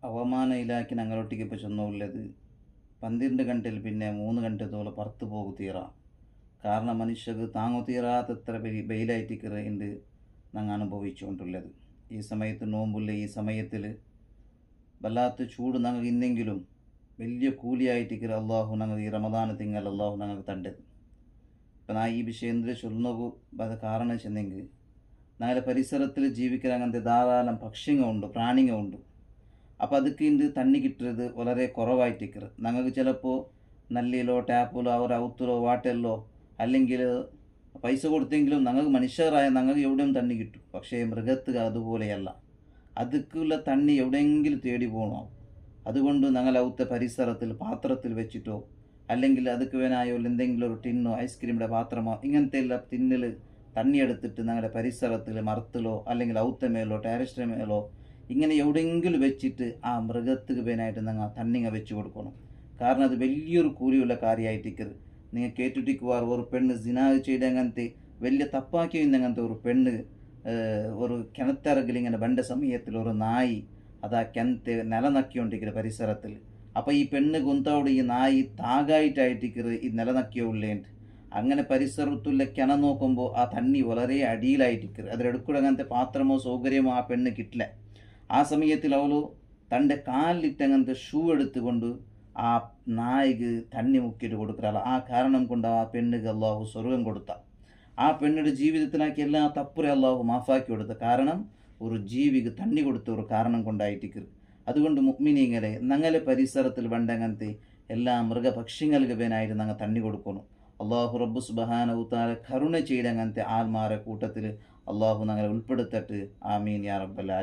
ಹವಾಮಾನ ಇಲಾಖೆ ഞങ്ങളൊಟ್ಟಿಗೆ ഇപ്പോൾ ചെന്നുള്ളത് 12 ಗಂಟೆಲಿ പിന്നെ 3 ಗಂಟೆ തോലെ പുറത്ത് പോകുതീറ കാരണം മനുഷ്യർക്ക് താങ്ങുതീറാത്തത്ര വെയിലായിട്ടിക്കറ ഉണ്ട് ഞങ്ങൾ അനുഭവിച്ചുകൊണ്ടുള്ളത്. ഈ സമയത്ത് നോമ്പുള്ള ഈ സമയത്തിൽ വല്ലാത്ത ചൂട് ഞങ്ങൾക്ക് ഇന്നെങ്കിലും വലിയ കൂലിയായിട്ടിക്കറ അള്ളാഹു ഞങ്ങൾ ഈ റമദാൻ തിങ്കൾ അള്ളാഹു ഞങ്ങൾക്ക് തണ്ടത്. ഇപ്പം ഞാൻ ഈ വിഷയം എന്തിനു ചൊല്ലുന്ന കാരണം ചെന്നെങ്കിൽ ഞങ്ങളുടെ പരിസരത്തിൽ ജീവിക്കാൻ അങ്ങനത്തെ ധാരാളം പക്ഷികളുണ്ട്, പ്രാണികളുണ്ട്. അപ്പോൾ ಅದಕ್ಕೆ ಇಂದು ತಣ್ಣಿ കിട്ടുന്നത് വളരെ കുറവായിട്ടിക്കറ്. ഞങ്ങൾക്ക് ചിലപ്പോൾ നല്ലിലോ ടാപ്പിലോ അവർ ഔത്തിലോ വാട്ടലിലോ അല്ലെങ്കിൽ പൈസ കൊടുത്തെങ്കിലും ഞങ്ങൾക്ക് മനുഷ്യരായ ഞങ്ങൾക്ക് എവിടെയും തണ്ണി കിട്ടും. പക്ഷേ മൃഗത്തുക അതുപോലെയല്ല, അതുക്കുള്ള തണ്ണി എവിടെയെങ്കിലും തേടി പോകണം. അതുകൊണ്ട് ഞങ്ങൾ ഔത്ത പരിസരത്തിൽ പാത്രത്തിൽ വെച്ചിട്ടോ അല്ലെങ്കിൽ അതുക്ക് വേനായോ എന്തെങ്കിലും ഒരു ടിന്നോ ഐസ്ക്രീമിൻ്റെ പാത്രമോ ഇങ്ങനത്തെ എല്ലാം തിന്നിൽ തണ്ണി എടുത്തിട്ട് ഞങ്ങളുടെ പരിസരത്തിൽ മരത്തിലോ അല്ലെങ്കിൽ ഔത്ത മേലോ ടെറസിൻ്റെ മേലോ ഇങ്ങനെ എവിടെയെങ്കിലും വെച്ചിട്ട് ആ മൃഗത്തിന് വേനായിട്ട് ഞങ്ങൾ തണ്ണിങ്ങ വെച്ച് കൊടുക്കണം. കാരണം അത് വലിയൊരു കൂലിയുള്ള കാര്യമായിട്ടിക്കത്. നിങ്ങൾ കേട്ടിട്ടിക്കുവാർ ഒരു പെണ്ണ് ജിനാഹ് ചെയ്തങ്ങനത്തെ വലിയ തപ്പാക്കിയങ്ങനത്തെ ഒരു പെണ്ണ് ഒരു കിണത്തിറകിൽ ഇങ്ങനെ ബണ്ട സമയത്തിൽ ഒരു നായി അതാ കിണത്ത് നിലനക്കിക്കൊണ്ടിരിക്കുന്നത് പരിസരത്തിൽ. അപ്പോൾ ഈ പെണ്ണ് ഗുന്തോട് ഈ നായി താകായിട്ടായിട്ടിക്കറ് ഈ നിലനക്കിയുള്ളേണ്ട്. അങ്ങനെ പരിസരത്തുള്ള കിണ നോക്കുമ്പോൾ ആ തണ്ണി വളരെ അടിയിലായിട്ടിക്കറ്. അതിലെടുക്കൂടെ അങ്ങനത്തെ പാത്രമോ സൗകര്യമോ ആ പെണ്ണ് കിട്ടില്ല. ആ സമയത്തിൽ അവൾ തൻ്റെ കാലിലിട്ടങ്ങനത്തെ ഷൂ എടുത്തുകൊണ്ട് ആ നായിക്ക് തണ്ണി മുക്കിയിട്ട് കൊടുക്കുകയല്ല. ആ കാരണം കൊണ്ട് ആ പെണ്ണുക്ക് അള്ളാഹു സ്വർഗം കൊടുത്ത. ആ പെണ്ണിൻ്റെ ജീവിതത്തിനാക്കി എല്ലാ തപ്പുറ അള്ളാഹു മാഫാക്കി കൊടുത്ത. കാരണം ഒരു ജീവിക്ക് തണ്ണി കൊടുത്ത ഒരു കാരണം കൊണ്ടായിട്ടിക്കറ്. അതുകൊണ്ട് മുഅ്മിനീങ്ങളെ ഞങ്ങളെ പരിസരത്തിൽ വേണ്ടങ്ങനത്തെ എല്ലാ മൃഗപക്ഷികൾക്ക് വേനായിട്ട് ഞങ്ങൾ തണ്ണി കൊടുക്കണം. അള്ളാഹു റബ്ബു സുബ്ഹാനഹു തആല കരുണ ചെയ്തങ്ങനത്തെ ആൽമാരെ കൂട്ടത്തിൽ അള്ളാഹു ഞങ്ങളെ ഉൾപ്പെടുത്തട്ട്. ആമീൻ യാ റബ്ബൽ ആലമീൻ.